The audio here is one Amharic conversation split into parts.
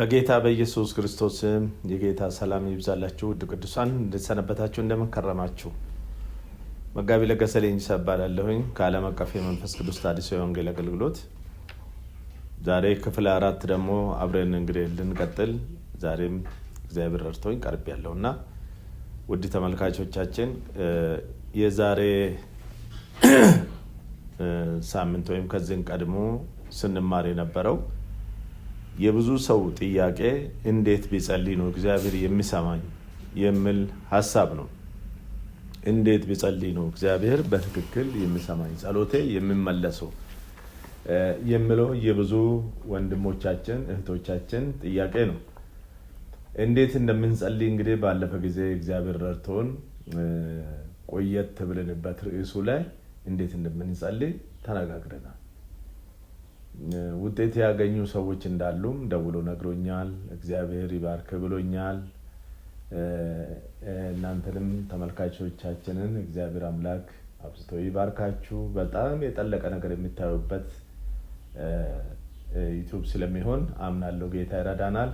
በጌታ በኢየሱስ ክርስቶስ የጌታ ሰላም ይብዛላችሁ። ውድ ቅዱሳን እንደሰነበታችሁ እንደምንከረማችሁ። መጋቢ ለገሰ ሌንጂሳ እባላለሁኝ ከዓለም አቀፍ የመንፈስ ቅዱስ ተሐድሶ የወንጌል አገልግሎት። ዛሬ ክፍል 4 ደግሞ አብረን እንግዲህ ልንቀጥል ዛሬም እግዚአብሔር ረድቶኝ ቀርቤያለሁና ውድ ተመልካቾቻችን የዛሬ ሳምንት ወይም ከዚህን ቀድሞ ስንማር የነበረው የብዙ ሰው ጥያቄ እንዴት ቢጸልይ ነው እግዚአብሔር የሚሰማኝ የሚል ሐሳብ ነው። እንዴት ቢጸልይ ነው እግዚአብሔር በትክክል የሚሰማኝ ጸሎቴ የሚመለሰው የሚለው የብዙ ወንድሞቻችን እህቶቻችን ጥያቄ ነው። እንዴት እንደምንጸልይ እንግዲህ ባለፈ ጊዜ እግዚአብሔር ረድቶን ቆየት ብለንበት ርዕሱ ላይ እንዴት እንደምንጸልይ ተነጋግረናል። ውጤት ያገኙ ሰዎች እንዳሉም ደውሎ ነግሮኛል። እግዚአብሔር ይባርክ ብሎኛል። እናንተንም ተመልካቾቻችንን እግዚአብሔር አምላክ አብዝቶ ይባርካችሁ። በጣም የጠለቀ ነገር የሚታዩበት ዩቲዩብ ስለሚሆን አምናለሁ ጌታ ይረዳናል።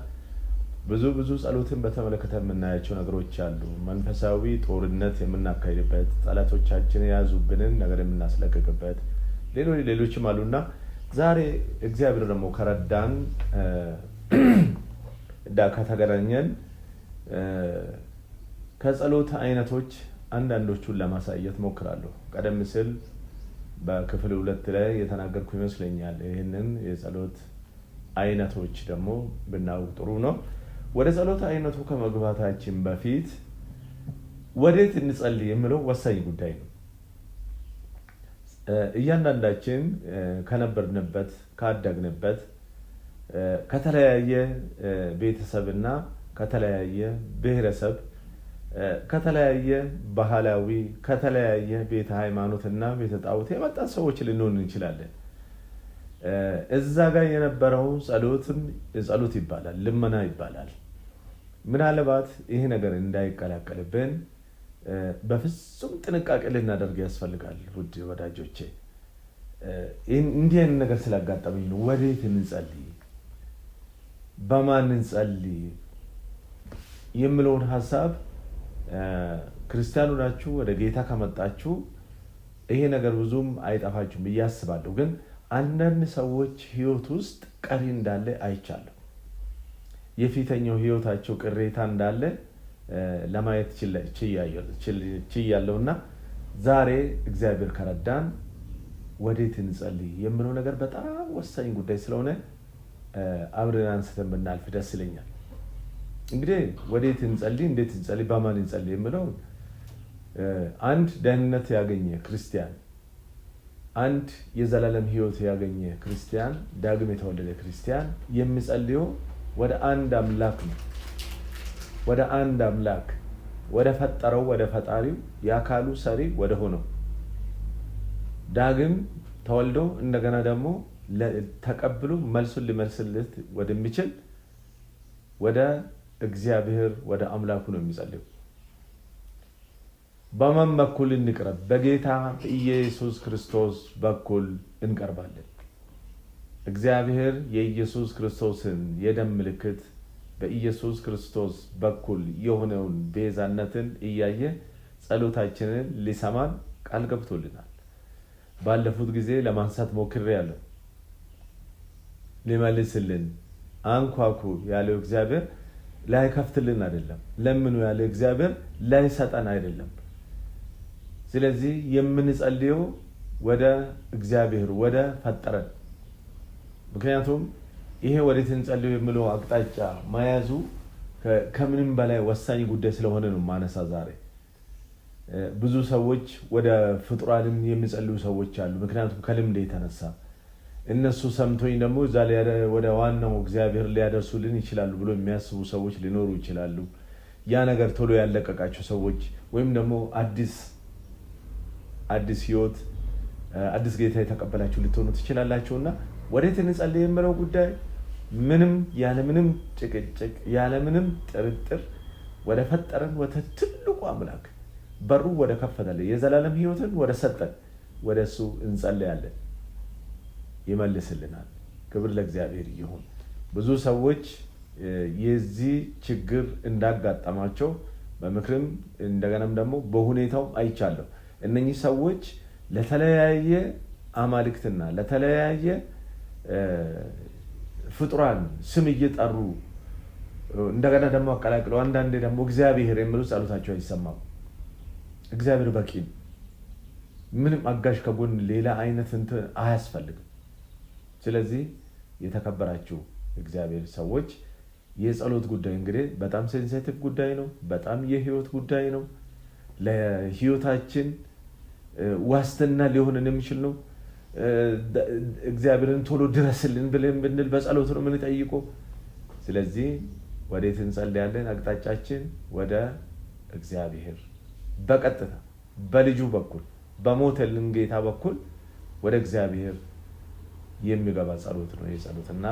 ብዙ ጸሎትን በተመለከተ የምናያቸው ነገሮች አሉ። መንፈሳዊ ጦርነት የምናካሄድበት፣ ጠላቶቻችን የያዙብንን ነገር የምናስለቅቅበት ሌሎችም አሉና ዛሬ እግዚአብሔር ደግሞ ከረዳን ከተገናኘን ከጸሎት አይነቶች አንዳንዶቹን ለማሳየት ሞክራለሁ። ቀደም ሲል በክፍል 2 ላይ የተናገርኩ ይመስለኛል። ይህንን የጸሎት አይነቶች ደግሞ ብናውቅ ጥሩ ነው። ወደ ጸሎት አይነቱ ከመግባታችን በፊት ወዴት እንጸልይ የሚለው ወሳኝ ጉዳይ ነው። እያንዳንዳችን ከነበርንበት ካደግንበት ከተለያየ ቤተሰብና ከተለያየ ብሔረሰብ ከተለያየ ባህላዊ ከተለያየ ቤተ ሃይማኖትና ቤተ ጣዖት የመጣን ሰዎች ልንሆን እንችላለን። እዛ ጋር የነበረው ጸሎት ይባላል፣ ልመና ይባላል። ምናልባት ይሄ ነገር እንዳይቀላቀልብን በፍጹም ጥንቃቄ ልናደርግ ያስፈልጋል። ውድ ወዳጆቼ እንዲህ አይነት ነገር ስላጋጠመኝ ነው ወዴት እንጸልይ፣ በማን እንጸልይ የሚለውን ሐሳብ ክርስቲያኑ ናችሁ ወደ ጌታ ከመጣችሁ ይሄ ነገር ብዙም አይጠፋችሁም ብዬ አስባለሁ። ግን አንዳንድ ሰዎች ህይወት ውስጥ ቀሪ እንዳለ አይቻለሁ። የፊተኛው ህይወታቸው ቅሬታ እንዳለ ለማየት ችያለሁና ዛሬ እግዚአብሔር ከረዳን ወዴት እንጸልይ የሚለው ነገር በጣም ወሳኝ ጉዳይ ስለሆነ አብረን አንስተን ብናልፍ ደስ ይለኛል። እንግዲህ ወዴት እንጸልይ፣ እንዴት እንጸልይ፣ በማን እንጸልይ የሚለው አንድ ደህንነት ያገኘ ክርስቲያን፣ አንድ የዘላለም ህይወት ያገኘ ክርስቲያን፣ ዳግም የተወለደ ክርስቲያን የሚጸልየው ወደ አንድ አምላክ ነው። ወደ አንድ አምላክ ወደ ፈጠረው ወደ ፈጣሪው የአካሉ ሰሪ ወደ ሆነው ዳግም ተወልዶ እንደገና ደግሞ ተቀብሎ መልሱን ሊመልስለት ወደሚችል ወደ እግዚአብሔር ወደ አምላኩ ነው የሚጸልየው። በማን በኩል እንቅረብ? በጌታ በኢየሱስ ክርስቶስ በኩል እንቀርባለን። እግዚአብሔር የኢየሱስ ክርስቶስን የደም ምልክት በኢየሱስ ክርስቶስ በኩል የሆነውን ቤዛነትን እያየ ጸሎታችንን ሊሰማን ቃል ገብቶልናል። ባለፉት ጊዜ ለማንሳት ሞክሬያለሁ። ሊመልስልን አንኳኩ ያለው እግዚአብሔር ላይከፍትልን አይደለም። ለምኑ ያለው እግዚአብሔር ላይሰጠን አይደለም። ስለዚህ የምንጸልየው ወደ እግዚአብሔር ወደ ፈጠረን። ምክንያቱም ይሄ ወዴት እንጸልይ የሚለው አቅጣጫ መያዙ ከምንም በላይ ወሳኝ ጉዳይ ስለሆነ ነው ማነሳ ዛሬ። ብዙ ሰዎች ወደ ፍጡራንም የሚጸልዩ ሰዎች አሉ። ምክንያቱም ከልምድ የተነሳ እነሱ ሰምቶኝ ደግሞ እዛ ወደ ዋናው እግዚአብሔር ሊያደርሱልን ይችላሉ ብሎ የሚያስቡ ሰዎች ሊኖሩ ይችላሉ። ያ ነገር ቶሎ ያለቀቃቸው ሰዎች ወይም ደግሞ አዲስ ህይወት አዲስ ጌታ የተቀበላችሁ ልትሆኑ ትችላላችሁና ወዴት እንጸልይ የሚለው ጉዳይ ያለምንም ጭቅጭቅ ያለምንም ጥርጥር ወደ ፈጠረን ወደ ትልቁ አምላክ በሩ ወደ ከፈተልን የዘላለም ህይወትን ወደ ሰጠን ወደ እሱ እንጸልያለን። ይመልስልናል። ክብር ለእግዚአብሔር ይሁን። ብዙ ሰዎች የዚህ ችግር እንዳጋጠማቸው በምክርም እንደገናም ደግሞ በሁኔታው አይቻለሁ። እነኚህ ሰዎች ለተለያየ አማልክትና ለተለያየ ፍጡራን ስም እየጠሩ እንደገና ደግሞ አቀላቅለው አንዳንዴ ደግሞ እግዚአብሔር የሚሉ ጸሎታቸው አይሰማም። እግዚአብሔር በቂ ነው። ምንም አጋዥ ከጎን ሌላ አይነት እንትን አያስፈልግም። ስለዚህ የተከበራችሁ እግዚአብሔር ሰዎች የጸሎት ጉዳይ እንግዲህ በጣም ሴንሲቲቭ ጉዳይ ነው። በጣም የህይወት ጉዳይ ነው። ለህይወታችን ዋስትና ሊሆንን የሚችል ነው። እግዚአብሔርን ቶሎ ድረስልን ብለን ብንል በጸሎት ነው የምንጠይቀው። ስለዚህ ወዴት እንጸልያለን? አቅጣጫችን ወደ እግዚአብሔር በቀጥታ በልጁ በኩል በሞተልን ጌታ በኩል ወደ እግዚአብሔር የሚገባ ጸሎት ነው የጸሎትና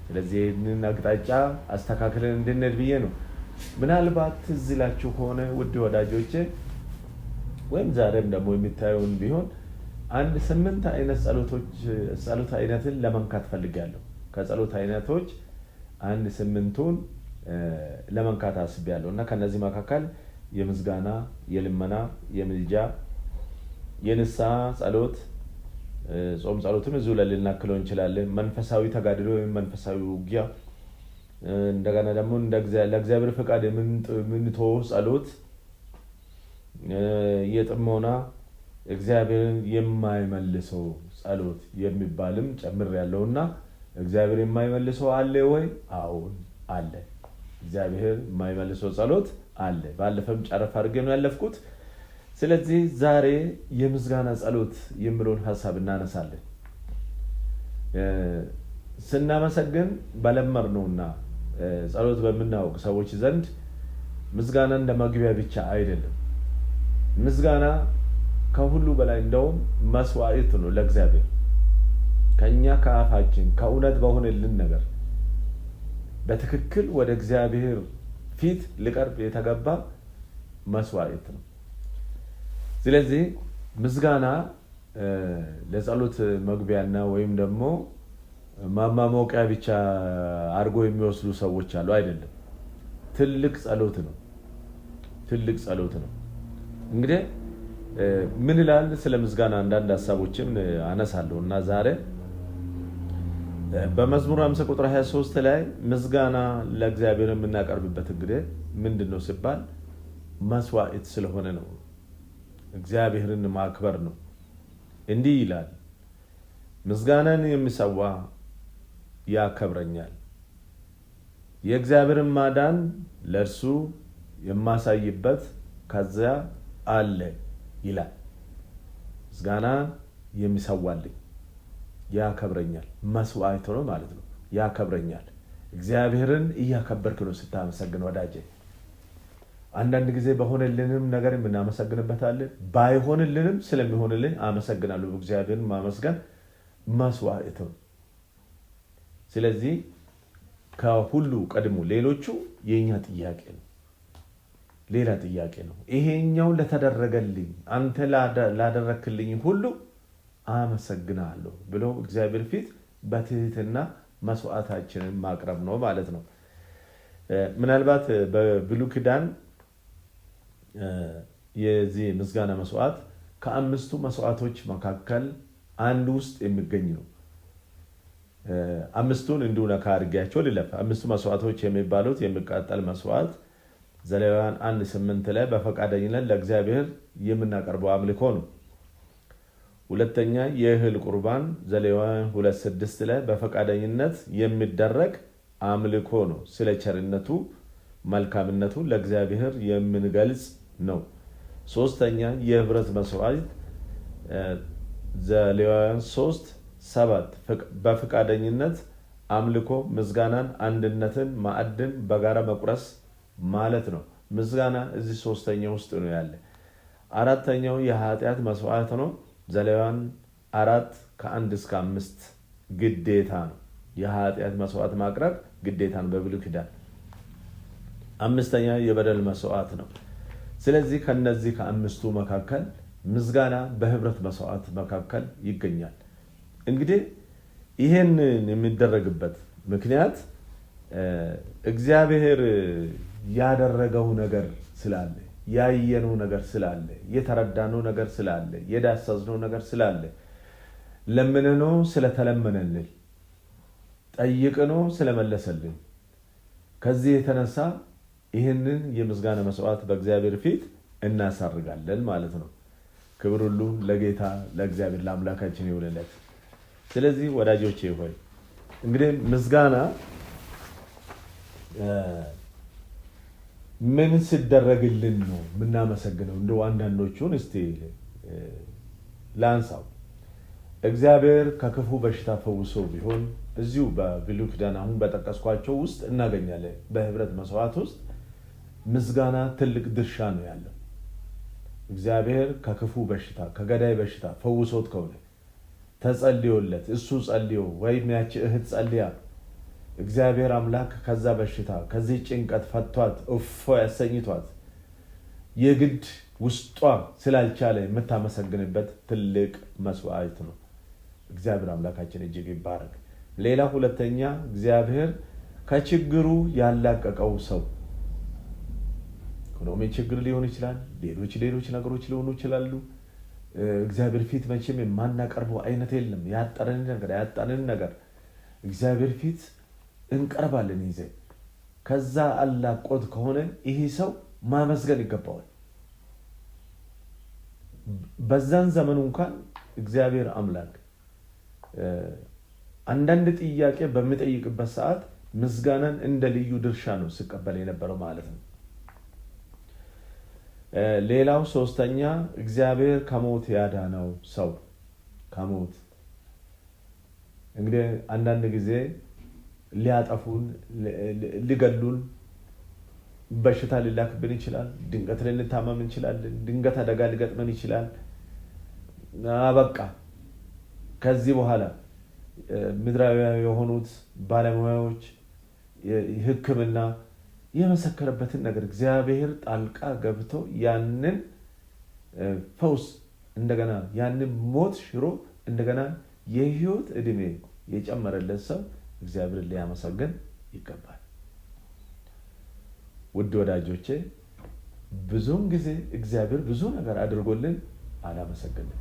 ስለዚህ ይህንን አቅጣጫ አስተካክለን እንድንሄድ ብዬ ነው። ምናልባት ትዝ ይላችሁ ከሆነ ውድ ወዳጆቼ ወይም ዛሬም ደግሞ የሚታየውን ቢሆን አንድ 8 አይነት ጸሎት አይነትን ለመንካት ፈልጋለሁ። ከጸሎት አይነቶች አንድ 8ቱን ለመንካት አስቤያለሁ እና ከነዚህ መካከል የምስጋና፣ የልመና፣ የምልጃ፣ የንስሐ ጸሎት፣ ጾም ጸሎትም እዚሁ ላይ ልናክለው እንችላለን። መንፈሳዊ ተጋድሎ ወይም መንፈሳዊ ውጊያ፣ እንደገና ደግሞ ለእግዚአብሔር ፈቃድ የምንተወው ጸሎት፣ የጥሞና እግዚአብሔርን የማይመልሰው ጸሎት የሚባልም ጨምር ያለውና እግዚአብሔር የማይመልሰው አለ ወይ? አዎን አለ። እግዚአብሔር የማይመልሰው ጸሎት አለ። ባለፈም ጨረፍ አድርጌ ነው ያለፍኩት። ስለዚህ ዛሬ የምስጋና ጸሎት የሚለውን ሐሳብ እናነሳለን። ስናመሰግን በለመድነውና ጸሎት በምናውቅ ሰዎች ዘንድ ምስጋና እንደ መግቢያ ብቻ አይደለም። ምስጋና ከሁሉ በላይ እንደውም መስዋዕት ነው ለእግዚአብሔር። ከኛ ከአፋችን ከእውነት በሆነልን ነገር በትክክል ወደ እግዚአብሔር ፊት ሊቀርብ የተገባ መስዋዕት ነው። ስለዚህ ምስጋና ለጸሎት መግቢያና ወይም ደግሞ ማማሞቂያ ብቻ አድርጎ የሚወስዱ ሰዎች አሉ። አይደለም፣ ትልቅ ጸሎት ነው። ትልቅ ጸሎት ነው። እንግዲህ ምን ይላል ስለ ምስጋና አንዳንድ ሐሳቦችን አነሳለሁ እና ዛሬ በመዝሙር 50 ቁጥር 23 ላይ ምስጋና ለእግዚአብሔር የምናቀርብበት እንግዲህ ምንድነው ሲባል መስዋዕት ስለሆነ ነው። እግዚአብሔርን ማክበር ነው። እንዲህ ይላል፣ ምስጋናን የሚሰዋ ያከብረኛል፣ የእግዚአብሔርን ማዳን ለእርሱ የማሳይበት ከዚያ አለ ይላል። ምስጋና የሚሰዋልኝ ያከብረኛል። መስዋዕት ነው ማለት ነው። ያከብረኛል። እግዚአብሔርን እያከበርክ ነው ስታመሰግን ወዳጄ። አንዳንድ ጊዜ በሆነልንም ነገር የምናመሰግንበታለን፣ ባይሆንልንም ስለሚሆንልን አመሰግናለሁ። እግዚአብሔርን ማመስገን መስዋዕት ነው። ስለዚህ ከሁሉ ቀድሞ ሌሎቹ የኛ ጥያቄ ነው፣ ሌላ ጥያቄ ነው። ይሄኛው ለተደረገልኝ አንተ ላደረክልኝ ሁሉ አመሰግናለሁ ብሎ እግዚአብሔር ፊት በትህትና መስዋዕታችንን ማቅረብ ነው ማለት ነው። ምናልባት በብሉይ ኪዳን የዚህ ምስጋና መስዋዕት ከአምስቱ መስዋዕቶች መካከል አንድ ውስጥ የሚገኝ ነው። አምስቱን እንዲሁ ነካ አድርጌያቸው ልለፍ። አምስቱ መስዋዕቶች የሚባሉት የሚቃጠል መስዋዕት ዘሌዋውያን 1:8 ላይ በፈቃደኝነት ለእግዚአብሔር የምናቀርበው አምልኮ ነው። ሁለተኛ የእህል ቁርባን ዘሌዋውያን 2:6 ላይ በፈቃደኝነት የሚደረግ አምልኮ ነው። ስለ ቸርነቱ መልካምነቱ ለእግዚአብሔር የምንገልጽ ነው። ሶስተኛ የህብረት መስዋዕት ዘሌዋውያን 3:7 በፈቃደኝነት አምልኮ ምስጋናን፣ አንድነትን፣ ማዕድን በጋራ መቁረስ ማለት ነው። ምስጋና እዚህ ሶስተኛው ውስጥ ነው ያለ። አራተኛው የኃጢአት መስዋዕት ነው። ዘሌዋውያን 4:1-5 ግዴታ ነው። የኃጢአት መስዋዕት ማቅረብ ግዴታ ነው በብሉይ ኪዳን። አምስተኛ የበደል መስዋዕት ነው። ስለዚህ ከነዚህ ከአምስቱ መካከል ምስጋና በህብረት መስዋዕት መካከል ይገኛል። እንግዲህ ይሄን የሚደረግበት ምክንያት እግዚአብሔር ያደረገው ነገር ስላለ ያየነው ነገር ስላለ የተረዳነው ነገር ስላለ የዳሰስነው ነገር ስላለ ለምነነው ስለተለመነልን ጠይቀነው ስለመለሰልን ከዚህ የተነሳ ይህንን የምስጋና መስዋዕት በእግዚአብሔር ፊት እናሳርጋለን ማለት ነው። ክብር ሁሉ ለጌታ ለእግዚአብሔር ለአምላካችን ይሁንለት። ስለዚህ ወዳጆቼ ሆይ እንግዲህ ምስጋና ምን ሲደረግልን ነው የምናመሰግነው? እንደው አንዳንዶቹን እስቲ ላንሳው። እግዚአብሔር ከክፉ በሽታ ፈውሶ ቢሆን እዚሁ በብሉይ ኪዳን አሁን በጠቀስኳቸው ውስጥ እናገኛለን። በህብረት መስዋዕት ውስጥ ምስጋና ትልቅ ድርሻ ነው ያለው። እግዚአብሔር ከክፉ በሽታ ከገዳይ በሽታ ፈውሶት ከሆነ ተጸልዮለት እሱ ጸልዮ ወይም ያቺ እህት ጸልያ እግዚአብሔር አምላክ ከዛ በሽታ ከዚህ ጭንቀት ፈቷት እፎ ያሰኝቷት የግድ ውስጧ ስላልቻለ የምታመሰግንበት ትልቅ መስዋዕት ነው። እግዚአብሔር አምላካችን እጅግ ይባረክ። ሌላ ሁለተኛ እግዚአብሔር ከችግሩ ያላቀቀው ሰው ኢኮኖሚ ችግር ሊሆን ይችላል፣ ሌሎች ነገሮች ሊሆኑ ይችላሉ። እግዚአብሔር ፊት መቼም የማናቀርበው አይነት የለም። ያጣንን ነገር እግዚአብሔር ፊት እንቀርባለን ይዘን ከዛ አላቆት ከሆነ ይሄ ሰው ማመስገን ይገባዋል። በዛን ዘመኑ እንኳን እግዚአብሔር አምላክ አንዳንድ ጥያቄ በሚጠይቅበት ሰዓት ምስጋናን እንደ ልዩ ድርሻ ነው ሲቀበል የነበረው ማለት ነው። ሌላው ሶስተኛ እግዚአብሔር ከሞት ያዳነው ሰው ከሞት እንግዲህ አንዳንድ ጊዜ ሊያጠፉን ሊገሉን በሽታ ሊላክብን ይችላል። ድንገት ልንታመም እንችላለን። ድንገት አደጋ ሊገጥመን ይችላል። በቃ ከዚህ በኋላ ምድራዊ የሆኑት ባለሙያዎች ሕክምና የመሰከረበትን ነገር እግዚአብሔር ጣልቃ ገብቶ ያንን ፈውስ እንደገና ያንን ሞት ሽሮ እንደገና የህይወት እድሜ የጨመረለት ሰው እግዚአብሔር ሊያመሰግን ይገባል። ውድ ወዳጆቼ ብዙም ጊዜ እግዚአብሔር ብዙ ነገር አድርጎልን አላመሰግንም።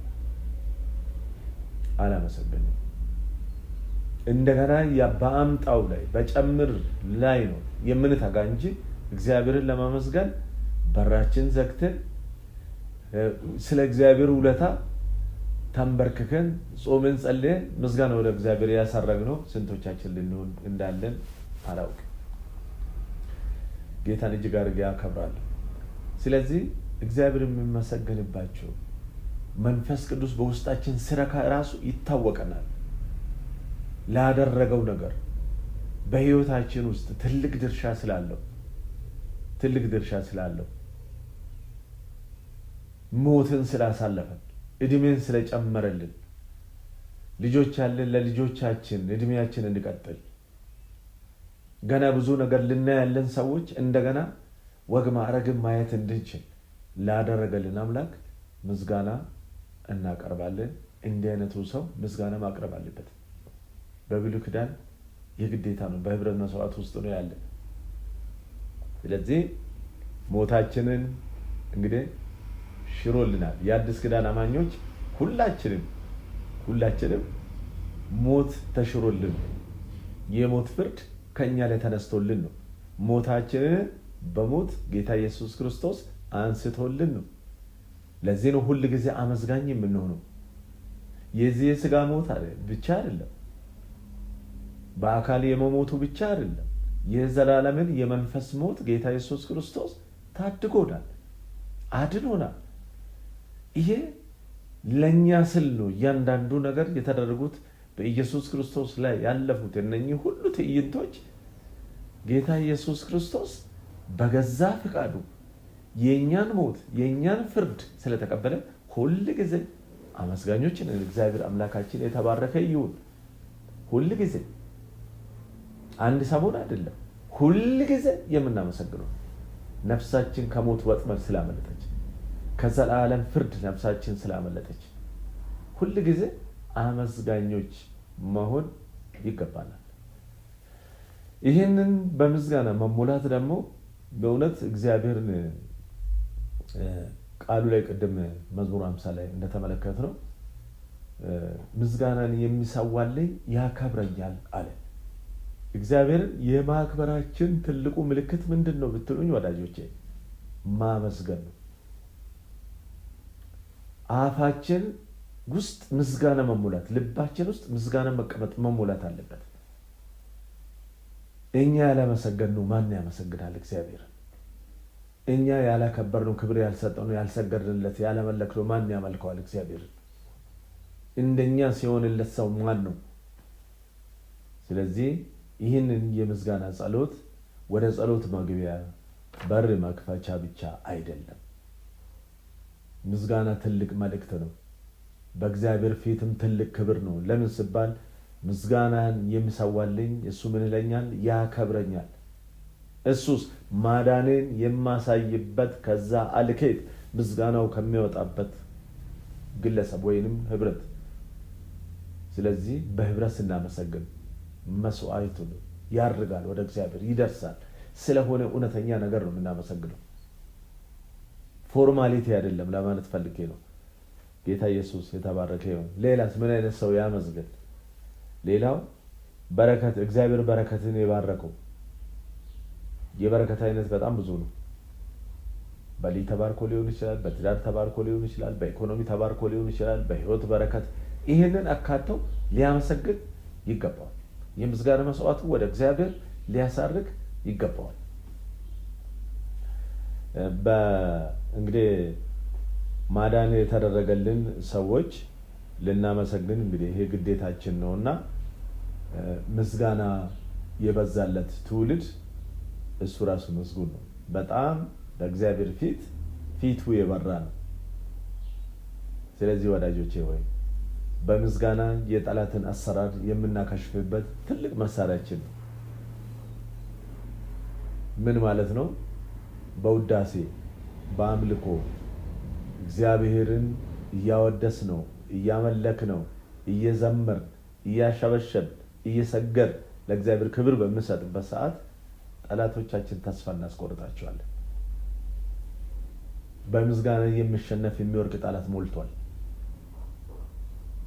እንደገና በአምጣው ላይ በጨምር ላይ ነው የምንተጋ እንጂ እግዚአብሔርን ለማመስገን በራችን ዘግተን ስለ እግዚአብሔር ውለታ ተንበርክከን ጾምን ጸልየን ምስጋና ወደ እግዚአብሔር ያሳረግነው ስንቶቻችን ልንሆን እንዳለን አላውቅም። ጌታን እጅግ አድርጌ አከብራለሁ። ስለዚህ እግዚአብሔር የሚመሰገንባቸው መንፈስ ቅዱስ በውስጣችን ሲረካ ራሱ ይታወቀናል። ላደረገው ነገር በህይወታችን ውስጥ ትልቅ ድርሻ ስላለው ሞትን ስላሳለፈን እድሜን ስለጨመረልን ልጆች ያለን ለልጆቻችን እድሜያችን እንዲቀጥል ገና ብዙ ነገር ልናያለን ሰዎች እንደገና ወግ ማዕረግን ማየት እንድንችል ላደረገልን አምላክ ምስጋና እናቀርባለን። እንዲህ አይነቱ ሰው ምስጋና ማቅረብ አለበት። በብሉይ ኪዳን የግዴታ ነው። በህብረት መስዋዕት ውስጥ ነው ያለ። ስለዚህ ሞታችንን እንግዲህ ሽሮልናል። የአዲስ ኪዳን አማኞች ሁላችንም ሞት ተሽሮልን የሞት ፍርድ ከኛ ላይ ተነስቶልን ነው። ሞታችንን በሞት ጌታ ኢየሱስ ክርስቶስ አንስቶልን ነው። ለዚህ ነው ሁሉ ጊዜ አመስጋኝ የምንሆነው። የዚህ የሥጋ ሞት ብቻ አይደለም፣ በአካል የመሞቱ ብቻ አይደለም፣ የዘላለምን የመንፈስ ሞት ጌታ ኢየሱስ ክርስቶስ ታድጎናል፣ አድኖናል። ይሄ ለኛ ስል ነው። እያንዳንዱ ነገር የተደረጉት በኢየሱስ ክርስቶስ ላይ ያለፉት እነኚህ ሁሉ ትዕይንቶች ጌታ ኢየሱስ ክርስቶስ በገዛ ፍቃዱ የኛን ሞት የኛን ፍርድ ስለተቀበለ ሁሉ ጊዜ አመስጋኞች ነን። እግዚአብሔር አምላካችን የተባረከ ይሁን። ሁሉ ጊዜ አንድ ሰሞን አይደለም፣ ሁሉ ጊዜ የምናመሰግነው ነፍሳችን ከሞት ወጥመድ ስላመለጠች ከዘላለም ፍርድ ነፍሳችን ስላመለጠች ሁሉ ጊዜ አመስጋኞች መሆን ይገባናል። ይህንን በምስጋና መሞላት ደግሞ በእውነት እግዚአብሔርን ቃሉ ላይ ቅድም መዝሙር 50 ላይ እንደተመለከትነው ምስጋናን የሚሰዋልኝ ያከብረኛል አለ። እግዚአብሔርን የማክበራችን ትልቁ ምልክት ምንድነው ብትሉኝ ወዳጆቼ ማመስገን ነው። አፋችን ውስጥ ምስጋና መሞላት፣ ልባችን ውስጥ ምስጋና መቀመጥ መሞላት አለበት። እኛ ያላመሰገንነው ማን ያመሰግናል እግዚአብሔርን? እኛ ያላከበርነው፣ ክብር ያልሰጠነው፣ ያልሰገድንለት፣ ያላመለክነው ማን ያመልከዋል እግዚአብሔርን? እንደኛ ሲሆንለት ሰው ማን ነው? ስለዚህ ይህንን የምስጋና ጸሎት ወደ ጸሎት መግቢያ በር መክፈቻ ብቻ አይደለም። ምስጋና ትልቅ መልእክት ነው። በእግዚአብሔር ፊትም ትልቅ ክብር ነው። ለምን ሲባል ምስጋናን የሚሰዋልኝ እሱ ምን ይለኛል? ያከብረኛል። እሱስ ማዳኔን የማሳይበት ከዛ አልኬት ምስጋናው ከሚወጣበት ግለሰብ ወይንም ህብረት። ስለዚህ በህብረት ስናመሰግን መስዋዕቱን ያርጋል፣ ወደ እግዚአብሔር ይደርሳል። ስለሆነ እውነተኛ ነገር ነው የምናመሰግነው፣ ፎርማሊቲ አይደለም ለማለት ፈልጌ ነው። ጌታ ኢየሱስ የተባረከ ይሁን። ሌላስ ምን አይነት ሰው ያመስግን? ሌላው በረከት፣ እግዚአብሔር በረከትን የባረከው የበረከት አይነት በጣም ብዙ ነው። በልጅ ተባርኮ ሊሆን ይችላል፣ በትዳር ተባርኮ ሊሆን ይችላል፣ በኢኮኖሚ ተባርኮ ሊሆን ይችላል፣ በህይወት በረከት። ይህንን አካተው ሊያመሰግን ይገባዋል። የምስጋና መስዋዕቱ ወደ እግዚአብሔር ሊያሳርግ ይገባዋል። እንግዲህ ማዳን የተደረገልን ሰዎች ልናመሰግን እንግዲህ ይሄ ግዴታችን ነውና ምስጋና የበዛለት ትውልድ እሱ ራሱ መስጉን ነው። በጣም በእግዚአብሔር ፊቱ የበራ ነው። ስለዚህ ወዳጆቼ ሆይ በምስጋና የጠላትን አሰራር የምናከሽፍበት ትልቅ መሳሪያችን ነው። ምን ማለት ነው? በውዳሴ በአምልኮ እግዚአብሔርን እያወደስ ነው፣ እያመለክ ነው፣ እየዘመር፣ እያሸበሸብ፣ እየሰገድ ለእግዚአብሔር ክብር በምንሰጥበት ሰዓት ጠላቶቻችን ተስፋ እናስቆርጣቸዋለን። በምስጋና የሚሸነፍ የሚወርቅ ጠላት ሞልቷል።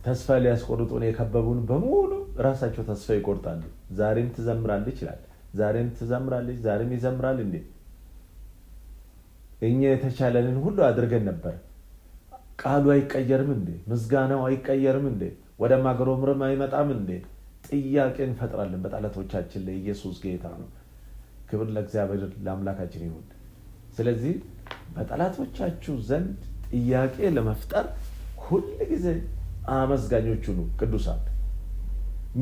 ተስፋ ሊያስቆርጡን የከበቡን በሙሉ ራሳቸው ተስፋ ይቆርጣሉ። ዛሬም ትዘምራለች ይላል፣ ዛሬም ትዘምራለች፣ ዛሬም ይዘምራል። እንዴ እኛ የተቻለንን ሁሉ አድርገን ነበር። ቃሉ አይቀየርም እንዴ? ምስጋናው አይቀየርም እንዴ? ወደ ማግሮምረም አይመጣም እንዴ? ጥያቄ እንፈጥራለን በጠላቶቻችን ላይ። ኢየሱስ ጌታ ነው። ክብር ለእግዚአብሔር ለአምላካችን ይሁን። ስለዚህ በጠላቶቻችሁ ዘንድ ጥያቄ ለመፍጠር ሁል ጊዜ አመስጋኞቹ ነው ቅዱሳን።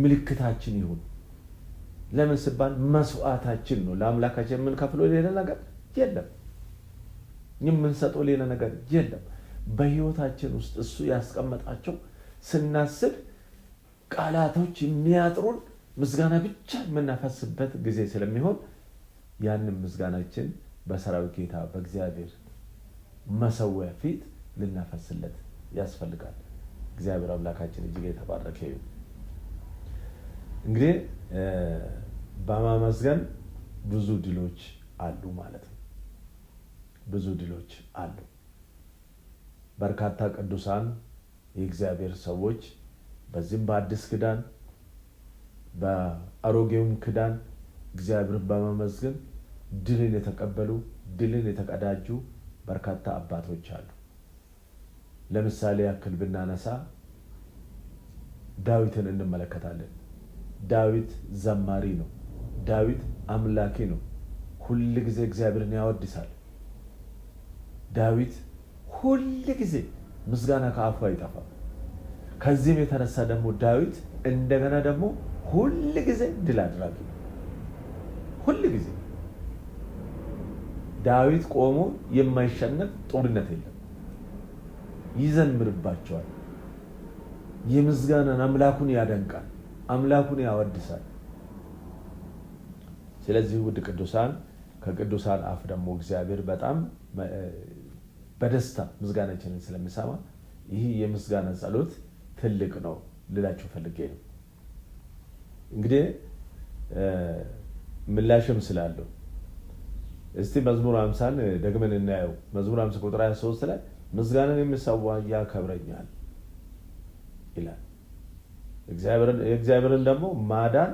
ምልክታችን ይሁን። ለምን ሲባል መስዋዕታችን ነው። ለአምላካችን የምንከፍለው ሌላ ነገር የለም፣ የምንሰጠው ሌላ ነገር የለም። በህይወታችን ውስጥ እሱ ያስቀመጣቸው ስናስብ ቃላቶች የሚያጥሩን ምስጋና ብቻ የምናፈስበት ጊዜ ስለሚሆን ያንን ምስጋናችን በሰራዊት ጌታ በእግዚአብሔር መሰዊያ ፊት ልናፈስለት ያስፈልጋል። እግዚአብሔር አምላካችን እጅግ የተባረከ ይሁን። እንግዲህ በማመስገን ብዙ ድሎች አሉ ማለት ነው። ብዙ ድሎች አሉ። በርካታ ቅዱሳን የእግዚአብሔር ሰዎች በዚህም በአዲስ ኪዳን በአሮጌውም ኪዳን እግዚአብሔርን በማመስገን ድልን የተቀበሉ ድልን የተቀዳጁ በርካታ አባቶች አሉ። ለምሳሌ ያክል ብናነሳ ዳዊትን እንመለከታለን። ዳዊት ዘማሪ ነው። ዳዊት አምላኪ ነው። ሁል ጊዜ እግዚአብሔርን ያወድሳል። ዳዊት ሁል ጊዜ ምስጋና ከአፉ አይጠፋም። ከዚህም የተነሳ ደግሞ ዳዊት እንደገና ደግሞ ሁል ጊዜ ድል አድራጊ ነው። ሁል ጊዜ ዳዊት ቆሞ የማይሸነፍ ጦርነት የለም። ይዘምርባቸዋል። የምስጋናን አምላኩን ያደንቃል፣ አምላኩን ያወድሳል። ስለዚህ ውድ ቅዱሳን ከቅዱሳን አፍ ደግሞ እግዚአብሔር በጣም በደስታ ምስጋናችንን ስለሚሰማ ይህ የምስጋና ጸሎት ትልቅ ነው ልላችሁ ፈልጌ ነው። እንግዲህ ምላሽም ስላለው እስቲ መዝሙር 50 ደግመን እናየው። መዝሙር 50 ቁጥር 23 ላይ ምስጋናን የሚሰዋ ያከብረኛል ይላል። እግዚአብሔርን ደግሞ ማዳን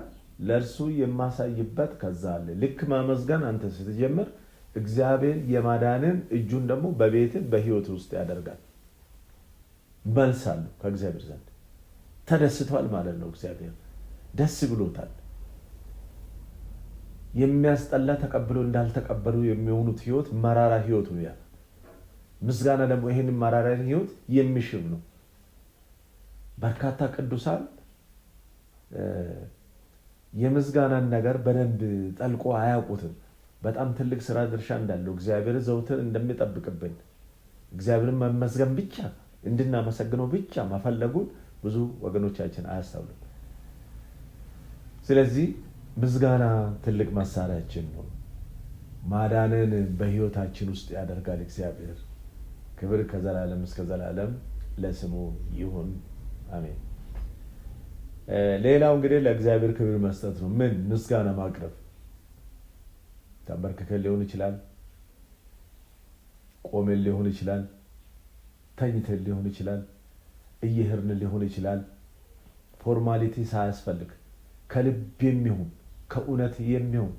ለእርሱ የማሳይበት ከዛ አለ። ልክ ማመስገን አንተ ስትጀምር እግዚአብሔር የማዳንን እጁን ደግሞ በቤት በህይወት ውስጥ ያደርጋል። መልሳሉ ከእግዚአብሔር ዘንድ ተደስቷል ማለት ነው። እግዚአብሔር ደስ ብሎታል። የሚያስጠላ ተቀብሎ እንዳልተቀበሉ የሚሆኑት ህይወት መራራ ህይወት ነው። ያ ምስጋና ደግሞ ይሄንን መራራ ህይወት የሚሽር ነው። በርካታ ቅዱሳን የምስጋናን ነገር በደንብ ጠልቆ አያውቁትም። በጣም ትልቅ ስራ ድርሻ እንዳለው እግዚአብሔር ዘውትር እንደሚጠብቅብን እግዚአብሔርን መመስገን ብቻ እንድናመሰግነው ብቻ መፈለጉን ብዙ ወገኖቻችን አያስተውሉም። ስለዚህ ምስጋና ትልቅ መሳሪያችን ነው። ማዳንን በህይወታችን ውስጥ ያደርጋል እግዚአብሔር። ክብር ከዘላለም እስከ ዘላለም ለስሙ ይሁን፣ አሜን። ሌላው እንግዲህ ለእግዚአብሔር ክብር መስጠት ነው። ምን ምስጋና ማቅረብ። ተንበርክከን ሊሆን ይችላል፣ ቆመን ሊሆን ይችላል፣ ተኝተን ሊሆን ይችላል፣ እየሄድን ሊሆን ይችላል። ፎርማሊቲ ሳያስፈልግ ከልብ የሚሆን ከእውነት የሚሆን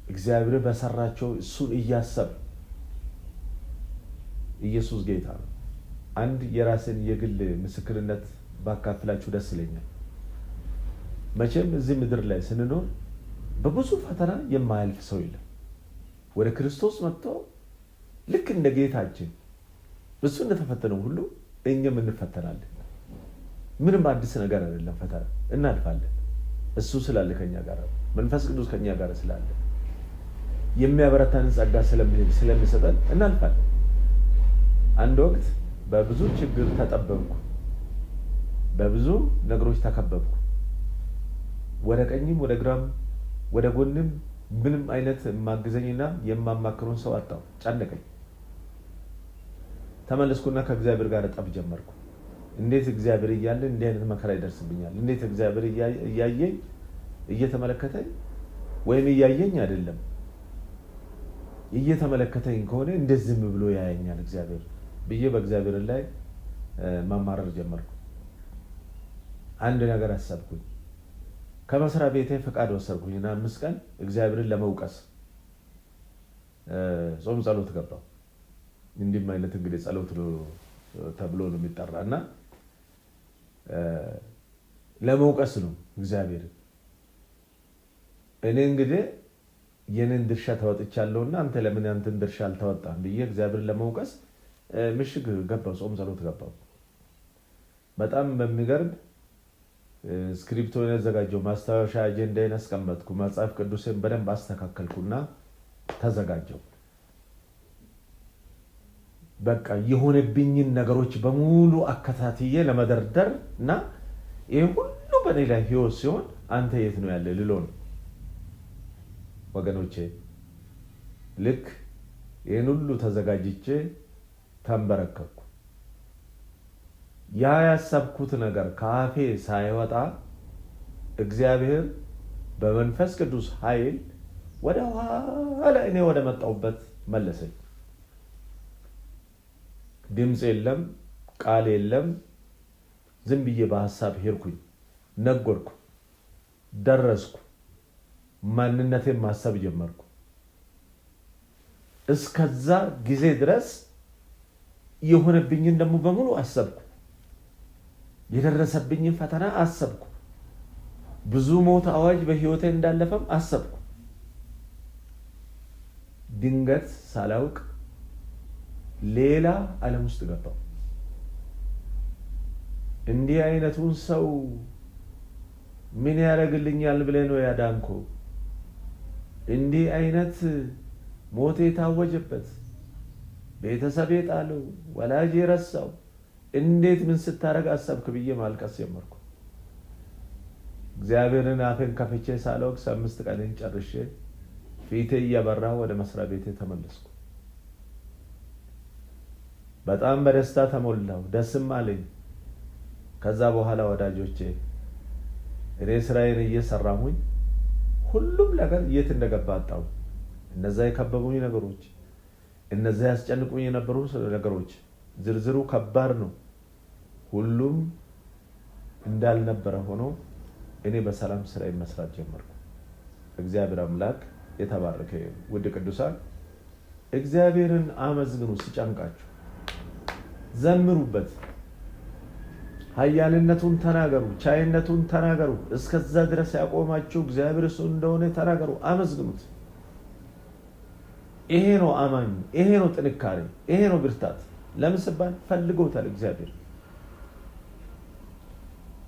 እግዚአብሔር በሰራቸው እሱን እያሰብ ኢየሱስ ጌታ ነው። አንድ የራስን የግል ምስክርነት ባካፍላችሁ ደስ ይለኛል። መቼም እዚህ ምድር ላይ ስንኖር በብዙ ፈተና የማያልፍ ሰው የለም። ወደ ክርስቶስ መጥቶ ልክ እንደ ጌታችን እሱ እንደተፈተነው ሁሉ እኛም እንፈተናለን። ምንም አዲስ ነገር አይደለም። ፈተና እናልፋለን። እሱ ስላለ ከኛ ጋር መንፈስ ቅዱስ ከኛ ጋር ስላለ የሚያበረታንን ጸጋ ስለሚሰጠን እናልፋለን። አንድ ወቅት በብዙ ችግር ተጠበብኩ፣ በብዙ ነገሮች ተከበብኩ። ወደ ቀኝም ወደ ግራም ወደ ጎንም ምንም አይነት ማግዘኝና የማማክሩን ሰው አጣሁ። ጫነቀኝ። ተመለስኩና ከእግዚአብሔር ጋር ጠብ ጀመርኩ። እንዴት እግዚአብሔር እያለ እንዲህ አይነት መከራ ይደርስብኛል? እንዴት እግዚአብሔር እያየኝ እየተመለከተኝ ወይም እያየኝ አይደለም እየተመለከተኝ ከሆነ እንደዚህ ብሎ ያየኛል እግዚአብሔር ብዬ በእግዚአብሔር ላይ ማማረር ጀመርኩ። አንድ ነገር አሰብኩኝ። ከመስሪያ ቤቴ ፈቃድ ወሰድኩኝና 5 ቀን እግዚአብሔርን ለመውቀስ ጾም ጸሎት ገባሁ። እንዲህ አይነት እንግዲህ ጸሎት ተብሎ ነው የሚጠራና ለመውቀስ ነው እግዚአብሔር። እኔ እንግዲህ የኔን ድርሻ ተወጥቻለሁና አንተ ለምን አንተን ድርሻ አልተወጣም ብዬ እግዚአብሔር ለመውቀስ ምሽግ ገባሁ፣ ጾም ጸሎት ገባሁ። በጣም በሚገርም ስክሪፕቶን ያዘጋጀው ማስታወሻ አጀንዳዬን አስቀመጥኩ። መጽሐፍ ቅዱስን በደንብ አስተካከልኩና ተዘጋጀው። በቃ የሆነብኝን ነገሮች በሙሉ አከታትዬ ለመደርደር እና ይሄ ሁሉ በኔ ላይ ህይወት ሲሆን አንተ የት ነው ያለ ልሎ ነው። ወገኖቼ ልክ ይሄን ሁሉ ተዘጋጅቼ ተንበረከኩ። ያ ያሰብኩት ነገር ካፌ ሳይወጣ እግዚአብሔር በመንፈስ ቅዱስ ኃይል ወደ ኋላ እኔ ወደ መጣሁበት መለሰኝ። ድምጽ የለም፣ ቃል የለም። ዝም ብዬ በሐሳብ ሄድኩኝ፣ ነገርኩ፣ ደረስኩ፣ ማንነቴን ማሰብ ጀመርኩ። እስከዛ ጊዜ ድረስ የሆነብኝን ደግሞ በሙሉ አሰብኩ። የደረሰብኝን ፈተና አሰብኩ። ብዙ ሞት አዋጅ በህይወቴ እንዳለፈም አሰብኩ። ድንገት ሳላውቅ ሌላ ዓለም ውስጥ ገባሁ። እንዲህ አይነቱን ሰው ምን ያደርግልኛል ብለህ ነው ያዳንኩ? እንዲህ አይነት ሞት የታወጀበት ቤተሰብ የጣለው ወላጅ የረሳው እንዴት ምን ስታረግ አሰብክ ብዬ ማልቀስ ጀመርኩ። እግዚአብሔርን አፌን ከፍቼ ሳለቅስ 5 ቀንን ጨርሼ ፊቴ እያበራ ወደ መስሪያ ቤቴ ተመለስኩ። በጣም በደስታ ተሞላው፣ ደስም አለኝ። ከዛ በኋላ ወዳጆቼ እኔ ስራዬን እየሰራሁኝ ሁሉም ነገር የት እንደገባ አጣው። እነዛ የከበቡኝ ነገሮች፣ እነዛ ያስጨንቁኝ የነበሩ ነገሮች፣ ዝርዝሩ ከባድ ነው። ሁሉም እንዳልነበረ ሆኖ እኔ በሰላም ስራዬ መስራት ጀመርኩ። እግዚአብሔር አምላክ የተባረከ ይሁን። ውድ ቅዱሳን እግዚአብሔርን አመስግኑ። ሲጨንቃችሁ ዘምሩበት፣ ኃያልነቱን ተናገሩ፣ ቻይነቱን ተናገሩ። እስከዛ ድረስ ያቆማችሁ እግዚአብሔር እሱ እንደሆነ ተናገሩ፣ አመስግኑት። ይሄ ነው አማኝ፣ ይሄ ነው ጥንካሬ፣ ይሄ ነው ብርታት። ለምን ሲባል ፈልጎታል እግዚአብሔር።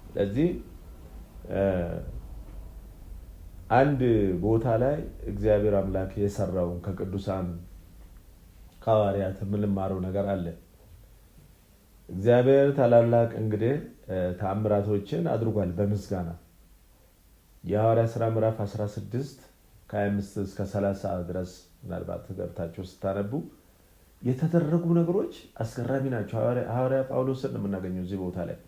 ስለዚህ አንድ ቦታ ላይ እግዚአብሔር አምላክ የሰራውን ከቅዱሳን ሐዋርያት የምንማረው ነገር አለ። እግዚአብሔር ታላላቅ እንግዲህ ተአምራቶችን አድርጓል በምስጋና። የሐዋርያት ሥራ ምዕራፍ 16 ከ25 እስከ 30 ድረስ ምናልባት ገብታችሁ ስታነቡ የተደረጉ ነገሮች አስገራሚ ናቸው። ሐዋርያ ጳውሎስን ነው የምናገኘው እዚህ ቦታ ላይ።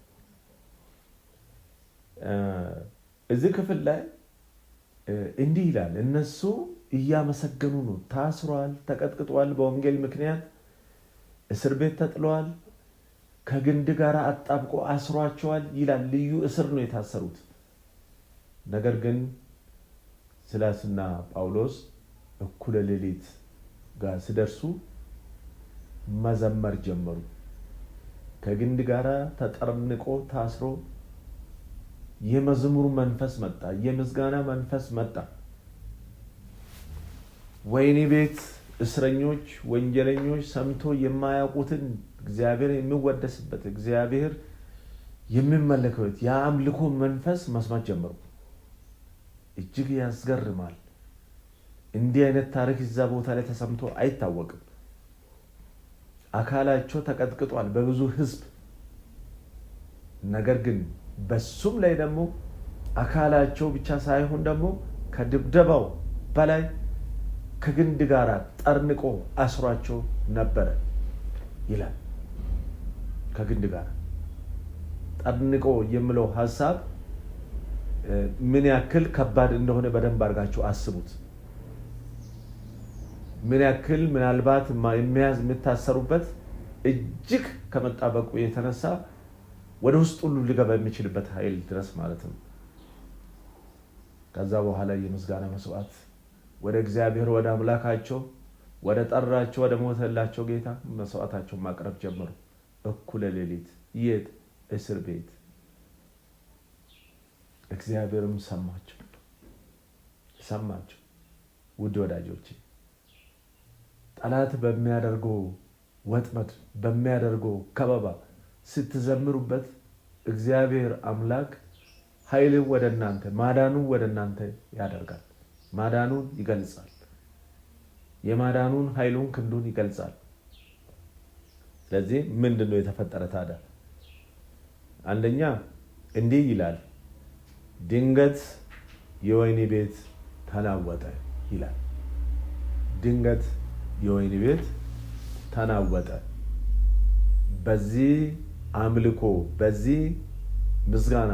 እዚህ ክፍል ላይ እንዲህ ይላል፣ እነሱ እያመሰገኑ ነው። ታስሯል፣ ተቀጥቅጧል፣ በወንጌል ምክንያት እስር ቤት ተጥለዋል፣ ከግንድ ጋር አጣብቆ አስሯቸዋል ይላል። ልዩ እስር ነው የታሰሩት። ነገር ግን ሲላስና ጳውሎስ እኩለ ሌሊት ጋር ሲደርሱ መዘመር ጀመሩ። ከግንድ ጋር ተጠርንቆ ታስሮ የመዝሙር መንፈስ መጣ፣ የምስጋና መንፈስ መጣ። ወይኒ ቤት እስረኞች፣ ወንጀለኞች ሰምቶ የማያውቁትን እግዚአብሔር የሚወደስበት እግዚአብሔር የሚመለክበት የአምልኮ መንፈስ መስማት ጀመሩ። እጅግ ያስገርማል። እንዲህ አይነት ታሪክ እዛ ቦታ ላይ ተሰምቶ አይታወቅም። አካላቸው ተቀጥቅጧል በብዙ ሕዝብ። ነገር ግን በሱም ላይ ደግሞ አካላቸው ብቻ ሳይሆን ደግሞ ከድብደባው በላይ ከግንድ ጋር ጠርንቆ አስሯቸው ነበረ ይላል። ከግንድ ጋር ጠርንቆ የሚለው ሐሳብ ምን ያክል ከባድ እንደሆነ በደንብ አድርጋችሁ አስቡት። ምን ያክል ምናልባት የምታሰሩበት እጅግ ከመጣበቁ የተነሳ ወደ ውስጥ ሁሉ ሊገባ የሚችልበት ኃይል ድረስ ማለት ነው። ከዛ በኋላ የምስጋና መስዋዕት ወደ እግዚአብሔር ወደ አምላካቸው ወደ ጠራቸው ወደ ሞተላቸው ጌታ መስዋዕታቸውን ማቅረብ ጀመሩ። እኩለ ሌሊት የት? እስር ቤት። እግዚአብሔርም ሰማቸው። ውድ ወዳጆቼ ጠላት በሚያደርገው ወጥመድ በሚያደርገው ከበባ ስትዘምሩበት እግዚአብሔር አምላክ ኃይልን ወደ እናንተ ማዳኑን ወደ እናንተ ያደርጋል። ማዳኑን ይገልጻል። የማዳኑን ኃይሉን ክንዱን ይገልጻል። ስለዚህ ምንድነው የተፈጠረ ታዲያ? አንደኛ እንዲህ ይላል፣ ድንገት የወይኒ ቤት ተናወጠ ይላል። ድንገት የወይኒ ቤት ተናወጠ። በዚህ አምልኮ በዚህ ምስጋና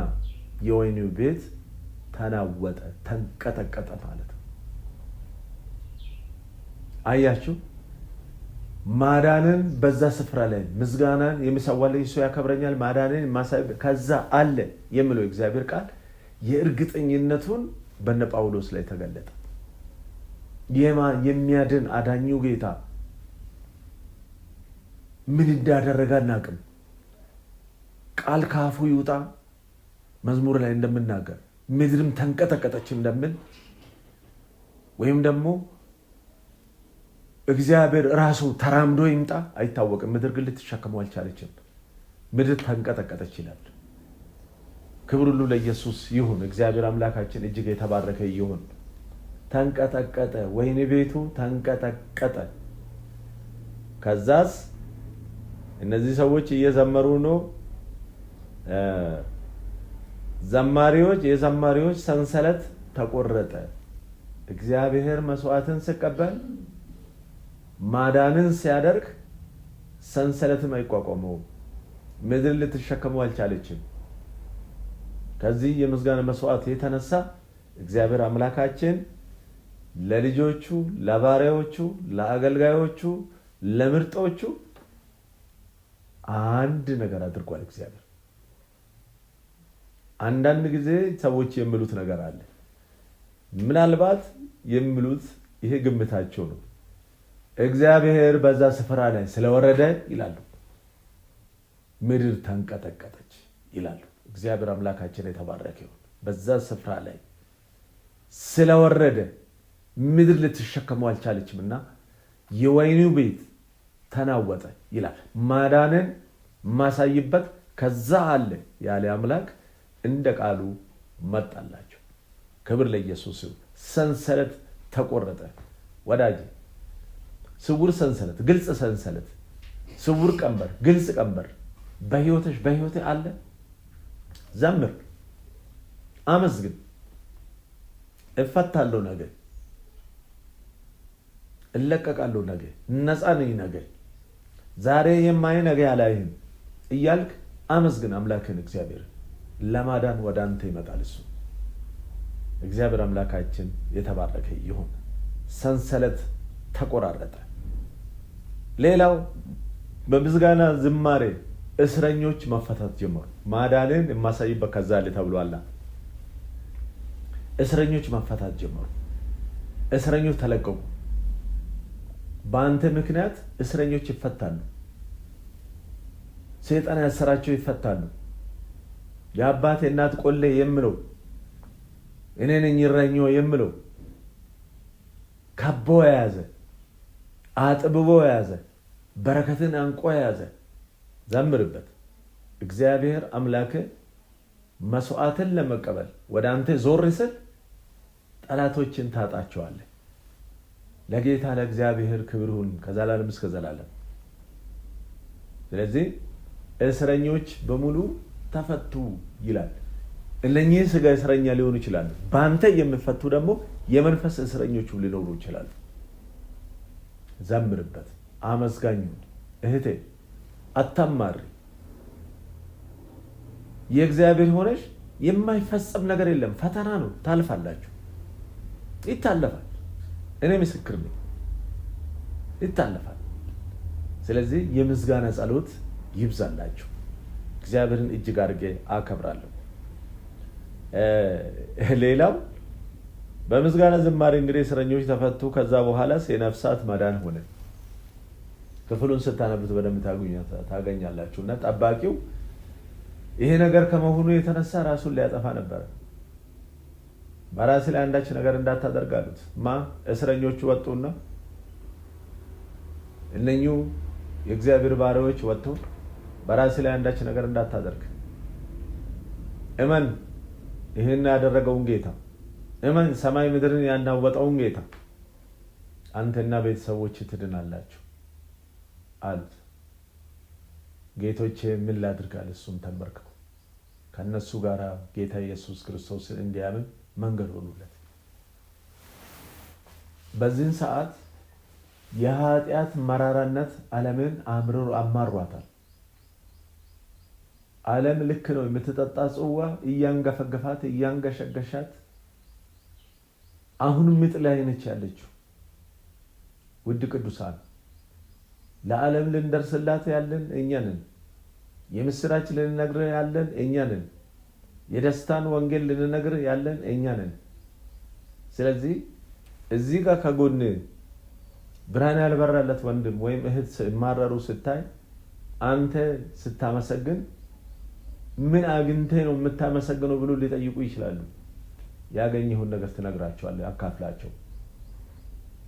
የወይኒው ቤት ተናወጠ፣ ተንቀጠቀጠ ማለት ነው። አያችሁ፣ ማዳንን በዛ ስፍራ ላይ ምስጋናን የሚሰዋልኝ እሱ ያከብረኛል፣ ማዳንን ከዛ አለ የሚለው እግዚአብሔር ቃል የእርግጠኝነቱን በነ ጳውሎስ ላይ ተገለጠ። የሚያድን አዳኙ ጌታ ምን እንዳደረገ አናውቅም። ቃል ካፉ ይውጣ መዝሙር ላይ እንደምናገር ምድርም ተንቀጠቀጠች እንደምን ወይም ደግሞ እግዚአብሔር ራሱ ተራምዶ ይምጣ አይታወቅም። ምድር ግን ልትሸከመው አልቻለችም። ምድር ተንቀጠቀጠች ይላል። ክብር ሁሉ ለኢየሱስ ይሁን። እግዚአብሔር አምላካችን እጅግ የተባረከ ይሁን። ተንቀጠቀጠ፣ ወይኒ ቤቱ ተንቀጠቀጠ። ከዛስ እነዚህ ሰዎች እየዘመሩ ነው። የዘማሪዎች ሰንሰለት ተቆረጠ። እግዚአብሔር መስዋዕትን ሲቀበል ማዳንን ሲያደርግ ሰንሰለትም አይቋቋመውም። ምድር ልትሸከመው አልቻለችም። ከዚህ የምስጋና መስዋዕት የተነሳ እግዚአብሔር አምላካችን ለልጆቹ፣ ለባሪያዎቹ፣ ለአገልጋዮቹ፣ ለምርጦቹ አንድ ነገር አድርጓል። እግዚአብሔር አንዳንድ ጊዜ ሰዎች የሚሉት ነገር አለ። ምናልባት የሚሉት ይሄ ግምታቸው ነው። እግዚአብሔር በዛ ስፍራ ላይ ስለወረደ ይላሉ፣ ምድር ተንቀጠቀጠች ይላሉ። እግዚአብሔር አምላካችን የተባረከ ይሁን። በዛ ስፍራ ላይ ስለወረደ ምድር ልትሸከመው አልቻለችምና የወይኑ ቤት ተናወጠ ይላል። ማዳንን ማሳይበት ከዛ አለ ያለ አምላክ እንደ ቃሉ መጣላቸው። ክብር ለኢየሱስ ይሁን። ሰንሰለት ተቆረጠ። ወዳጅ ስውር ሰንሰለት፣ ግልጽ ሰንሰለት፣ ስውር ቀንበር፣ ግልጽ ቀንበር በህይወቴ አለ። ዘምር፣ አመስግን። እፈታለሁ ነገ፣ እለቀቃለሁ ነገ፣ ነፃ ነኝ ነገ፣ ዛሬ የማይ ነገ አላይም እያልክ አመስግን አምላክን እግዚአብሔር። ለማዳን ወደ አንተ ይመጣል እሱ። እግዚአብሔር አምላካችን የተባረከ ይሁን። ሰንሰለት ተቆራረጠ። ሌላው በምስጋና ዝማሬ እስረኞች መፈታት ጀመሩ። ማዳንን የማሳይበት ከዛ አለ ተብሏል። እስረኞች መፈታት ጀመሩ። እስረኞች ተለቀቁ። በአንተ ምክንያት እስረኞች ይፈታሉ። ሰይጣን ያሰራቸው ይፈታሉ። የአባቴ እናት ቆሌ የምለው እኔ ነኝ እረኛው የምለው ከቦ የያዘ አጥብቦ የያዘ በረከትን አንቆ የያዘ ዘምርበት። እግዚአብሔር አምላክ መስዋዕትን ለመቀበል ወደ አንተ ዞር ሲል ጠላቶችን ታጣቸዋለህ። ለጌታ ለእግዚአብሔር ክብር ይሁን ከዘላለም እስከ ዘላለም። ስለዚህ እስረኞች በሙሉ ተፈቱ ይላል። እነኚህ ስጋ እስረኛ ሊሆኑ ይችላሉ። በአንተ የሚፈቱ ደግሞ የመንፈስ እስረኞች ሊኖሩ ይችላሉ። ዘምርበት። አመስጋኝ እህቴ፣ አታማሪ። የእግዚአብሔር ሆነሽ የማይፈጸም ነገር የለም። ፈተና ነው፣ ታልፋላችሁ። ይታለፋል። እኔ ምስክር ነኝ፣ ይታለፋል። ስለዚህ የምስጋና ጸሎት ይብዛላችሁ። እግዚአብሔርን እጅግ አድርጌ አከብራለሁ። ሌላው በምስጋና ዝማሬ እንግዲህ እስረኞች ተፈቱ። ከዛ በኋላ የነፍሳት መዳን ሆነ። ክፍሉን ስታነቡት በደንብ ታገኛላችሁ። እና ጠባቂው ይሄ ነገር ከመሆኑ የተነሳ ራሱን ሊያጠፋ ነበረ። በራስ ላይ አንዳች ነገር እንዳታደርጋሉት እስረኞቹ ወጡና እነኙ የእግዚአብሔር ባሪያዎች ወጡ። በራስ ላይ አንዳች ነገር እንዳታደርግ እመን፣ ይሄን ያደረገውን ጌታ እመን፣ ሰማይ ምድርን ያናወጠውን ጌታ፣ አንተና ቤተሰቦች ትድናላችሁ አሉት። ጌቶቼ ምን ላድርጋል? እሱም ተንበርክኮ ከነሱ ጋር ጌታ ኢየሱስ ክርስቶስን እንዲያምን መንገድ ሆኑለት። በዚህን ሰዓት የኃጢአት መራራነት ዓለምን አማሯታል። ዓለም ልክ ነው የምትጠጣ ጽዋ እያንገፈገፋት እያንገሸገሻት አሁንም ምጥ ላይ ነች ያለችው። ውድ ቅዱሳን፣ ለዓለም ልንደርስላት ያለን እኛ ነን። የምስራች ልንነግር ያለን እኛ ነን። የደስታን ወንጌል ልንነግር ያለን እኛ ነን። ስለዚህ እዚህ ጋር ከጎን ብርሃን ያልበራለት ወንድም ወይም እህት ማረሩ ስታይ አንተ ስታመሰግን ምን አግኝቴ ነው የምታመሰግነው ብሎ ሊጠይቁ ይችላሉ። ያገኘውን ነገር ትነግራቸዋለህ፣ አካፍላቸው።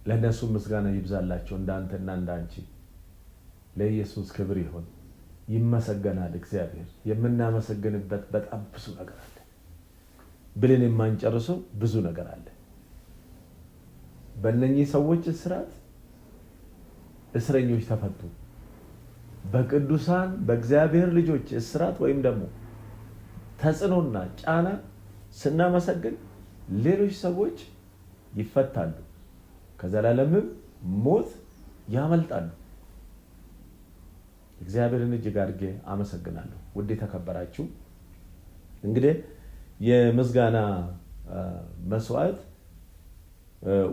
ለነሱ ምስጋና ይብዛላቸው እንዳንተና እንዳንቺ። ለኢየሱስ ክብር ይሁን። ይመሰገናል እግዚአብሔር። የምናመሰግንበት በጣም ብዙ ነገር አለ። ብለን የማንጨርሰው ብዙ ነገር አለ። በእነኚህ ሰዎች እስራት እስረኞች ተፈቱ። በቅዱሳን በእግዚአብሔር ልጆች እስራት ወይም ደግሞ ተጽዕኖና ጫና ስናመሰግን ሌሎች ሰዎች ይፈታሉ፣ ከዘላለምም ሞት ያመልጣሉ። እግዚአብሔርን እጅግ አድርጌ አመሰግናለሁ። ውድ የተከበራችሁ እንግዲህ የምስጋና መስዋዕት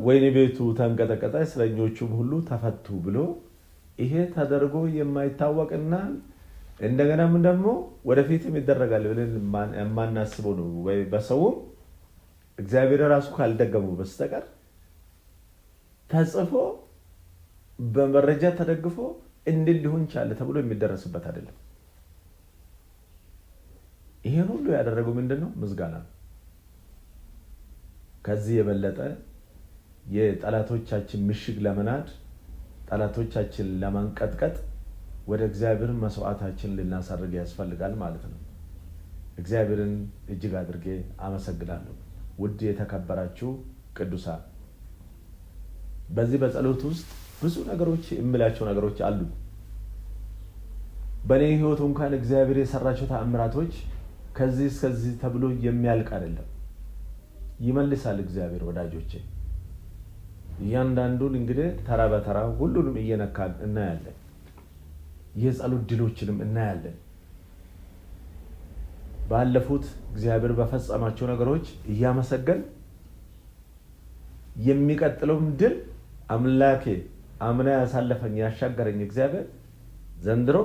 ወይኔ ቤቱ ተንቀጠቀጠ እስረኞቹም ሁሉ ተፈቱ ብሎ ይሄ ተደርጎ የማይታወቅና እንደገናም ደግሞ ወደፊትም ይደረጋል ብለን የማናስበው ነው ወይ በሰውም እግዚአብሔር ራሱ ካልደገመው በስተቀር ተጽፎ በመረጃ ተደግፎ እንዴት ሊሆን ቻለ ተብሎ የሚደረስበት አይደለም። ይሄን ሁሉ ያደረገው ምንድነው? ምስጋና። ከዚህ የበለጠ የጠላቶቻችን ምሽግ ለመናድ ጠላቶቻችን ለማንቀጥቀጥ ወደ እግዚአብሔር መስዋዕታችን ልናሳርግ ያስፈልጋል ማለት ነው። እግዚአብሔርን እጅግ አድርጌ አመሰግናለሁ። ውድ የተከበራችሁ ቅዱሳን በዚህ በጸሎት ውስጥ ብዙ ነገሮች እምላቸው ነገሮች አሉ። በኔ ህይወት እንኳን እግዚአብሔር የሰራቸው ተአምራቶች ከዚህ እስከዚህ ተብሎ የሚያልቅ አይደለም። ይመልሳል እግዚአብሔር ወዳጆቼ። እያንዳንዱን እንግዲህ ተራ በተራ ሁሉንም እየነካን እናያለን። የጸሎት ድሎችንም እናያለን። ባለፉት እግዚአብሔር በፈጸማቸው ነገሮች እያመሰገን የሚቀጥለውም ድል አምላኬ አምና ያሳለፈኝ ያሻገረኝ እግዚአብሔር ዘንድሮ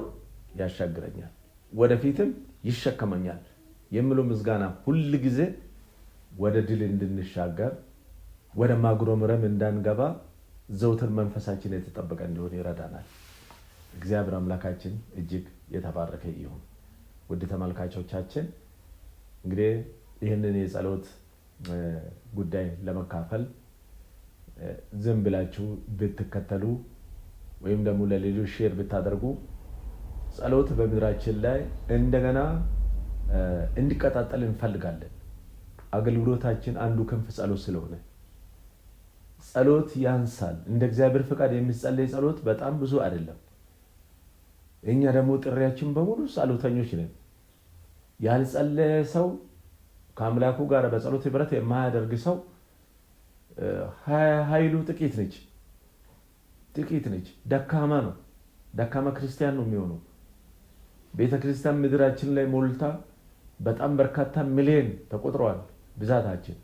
ያሻገረኛል፣ ወደፊትም ይሸከመኛል የሚሉ ምስጋና ሁሉ ጊዜ ወደ ድል እንድንሻገር ወደ ማጉረምረም እንዳንገባ ዘውትር መንፈሳችን የተጠበቀ እንዲሆን ይረዳናል። እግዚአብሔር አምላካችን እጅግ የተባረከ ይሁን። ውድ ተመልካቾቻችን እንግዲህ ይህንን የጸሎት ጉዳይ ለመካፈል ዝም ብላችሁ ብትከተሉ ወይም ደግሞ ለሌሎች ሼር ብታደርጉ ጸሎት በምድራችን ላይ እንደገና እንዲቀጣጠል እንፈልጋለን። አገልግሎታችን አንዱ ክንፍ ጸሎት ስለሆነ ጸሎት ያንሳል። እንደ እግዚአብሔር ፍቃድ የሚጸለይ ጸሎት በጣም ብዙ አይደለም። እኛ ደግሞ ጥሪያችን በሙሉ ጸሎተኞች ነን። ያልጸለየ ሰው ከአምላኩ ጋር በጸሎት ህብረት የማያደርግ ሰው ኃይሉ ጥቂት ነች፣ ደካማ ነው። ደካማ ክርስቲያን ነው የሚሆነው። ቤተክርስቲያን ምድራችን ላይ ሞልታ በጣም በርካታ ሚሊዮን ተቆጥሯል ብዛታችን።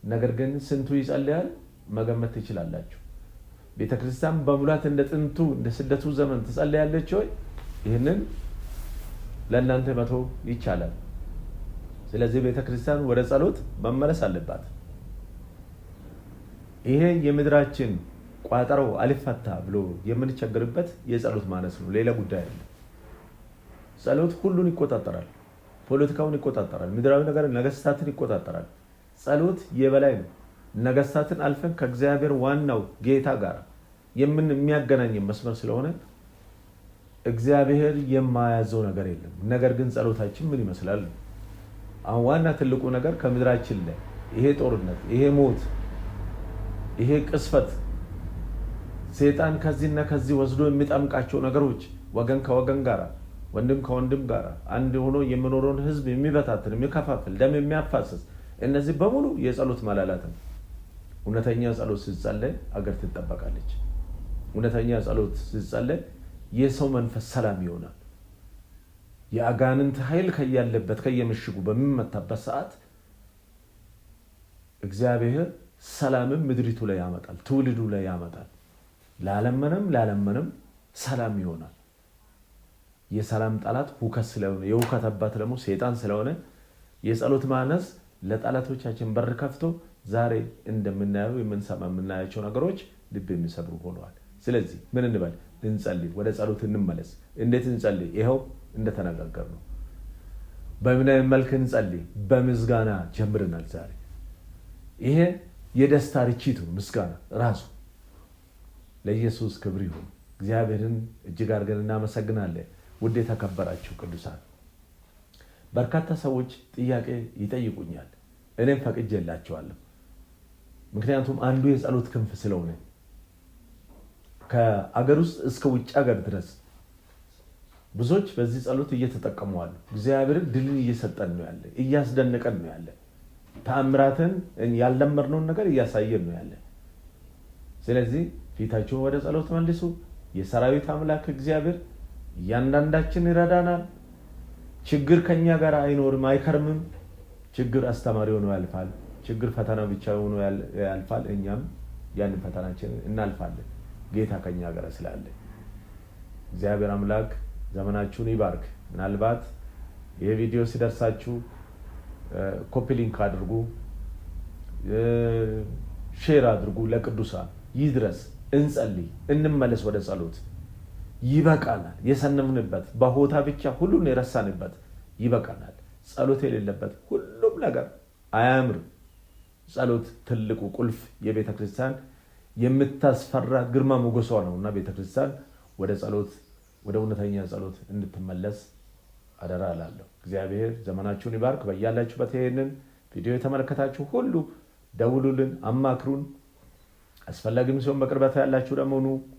ነገር ግን ስንቱ ይጸልያል መገመት ትችላላችሁ። ቤተክርስቲያን በሙላት እንደ ጥንቱ እንደ ስደቱ ዘመን ትጸልያለች ወይ? ይህንን ለእናንተ መተው ይቻላል። ስለዚህ ቤተክርስቲያን ወደ ጸሎት መመለስ አለባት። ይሄ የምድራችን ቋጠሮ አልፈታ ብሎ የምንቸገርበት የጸሎት ማነስ ነው፣ ሌላ ጉዳይ አይደለም። ጸሎት ሁሉን ይቆጣጠራል። ፖለቲካውን ይቆጣጠራል። ምድራዊ ነገር ነገስታትን ይቆጣጠራል። ጸሎት የበላይ ነው። ነገስታትን አልፈን ከእግዚአብሔር ዋናው ጌታ ጋር የሚያገናኝ መስመር ስለሆነ እግዚአብሔር የማያዘው ነገር የለም። ነገር ግን ጸሎታችን ምን ይመስላል? አሁን ዋና ትልቁ ነገር ከምድራችን ላይ ይሄ ጦርነት፣ ይሄ ሞት፣ ይሄ ቅስፈት ሰይጣን ከዚህና ከዚህ ወስዶ የሚጠምቃቸው ነገሮች ወገን ከወገን ጋር ወንድም ከወንድም ጋር አንድ ሆኖ የሚኖረውን ህዝብ የሚበታትን የሚከፋፍል ደም የሚያፋስስ እነዚህ በሙሉ የጸሎት ማላላት ነው። እውነተኛ ጸሎት ሲጸለይ አገር ትጠበቃለች። እውነተኛ ጸሎት ሲጸለይ የሰው መንፈስ ሰላም ይሆናል። የአጋንንት ኃይል ከያለበት ከየምሽጉ በሚመታበት ሰዓት እግዚአብሔር ሰላምን ምድሪቱ ላይ ያመጣል፣ ትውልዱ ላይ ያመጣል። ላለመንም ሰላም ይሆናል። የሰላም ጠላት ሁከት ስለሆነ የሁከት አባት ደግሞ ሰይጣን ስለሆነ የጸሎት ማነስ ለጠላቶቻችን በር ከፍቶ ዛሬ እንደምናየው የምናያቸው ነገሮች ልብ የሚሰብሩ ሆነዋል። ስለዚህ ምን እንበል? እንጸልይ፣ ወደ ጸሎት እንመለስ። እንዴት እንጸልይ? ይሄው እንደተነጋገርነው በምን መልክ እንጸልይ? በምስጋና ጀምረናል ዛሬ። ይሄ የደስታ ርችቱ ምስጋና ራሱ ለኢየሱስ ክብር ይሁን። እግዚአብሔርን እጅግ አድርገን እናመሰግናለን። ውድ የተከበራችሁ ቅዱሳን በርካታ ሰዎች ጥያቄ ይጠይቁኛል፣ እኔም ፈቅጄላቸዋለሁ። ምክንያቱም አንዱ የጸሎት ክንፍ ስለሆነ ከአገር ውስጥ እስከ ውጭ ሀገር ድረስ ብዙዎች በዚህ ጸሎት እየተጠቀሙ አሉ። እግዚአብሔር ድልን እየሰጠን ነው ያለ፣ እያስደነቀን ነው ያለ፣ ተአምራትን ያልለመድነውን ነገር እያሳየን ነው ያለ። ስለዚህ ፊታችሁን ወደ ጸሎት መልሱ። የሰራዊት አምላክ እግዚአብሔር እያንዳንዳችን ይረዳናል። ችግር ከኛ ጋር አይኖርም፣ አይከርምም። ችግር አስተማሪ ሆኖ ያልፋል። ችግር ፈተና ብቻ ሆኖ ያልፋል እኛም ያንን ፈተናችን እናልፋለን ጌታ ከኛ ጋር ስላለ እግዚአብሔር አምላክ ዘመናችሁን ይባርክ ምናልባት ይሄ ቪዲዮ ሲደርሳችሁ ኮፒ ሊንክ አድርጉ ሼር አድርጉ ለቅዱሳን ይድረስ እንጸልይ እንመለስ ወደ ጸሎት ይበቃናል የሰነፍንበት በሆታ ብቻ ሁሉን የረሳንበት ይበቃናል ጸሎት የሌለበት ሁሉም ነገር አያምር ጸሎት ትልቁ ቁልፍ የቤተክርስቲያን የምታስፈራ ግርማ ሞገሷ ነውና ቤተክርስቲያን ወደ ጸሎት ወደ እውነተኛ ጸሎት እንድትመለስ አደራ እላለሁ እግዚአብሔር ዘመናችሁን ይባርክ በእያላችሁበት ይሄንን ቪዲዮ የተመለከታችሁ ሁሉ ደውሉልን አማክሩን አስፈላጊም ሲሆን በቅርበት ያላችሁ ደግሞ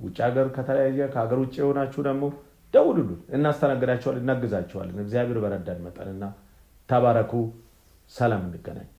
ውጭ ሀገር ከተለያየ ከሀገር ውጭ የሆናችሁ ደግሞ ደውሉልን እናስተናግዳችኋለን እናግዛችኋለን እግዚአብሔር በረዳን መጠንና ተባረኩ ሰላም እንገናኝ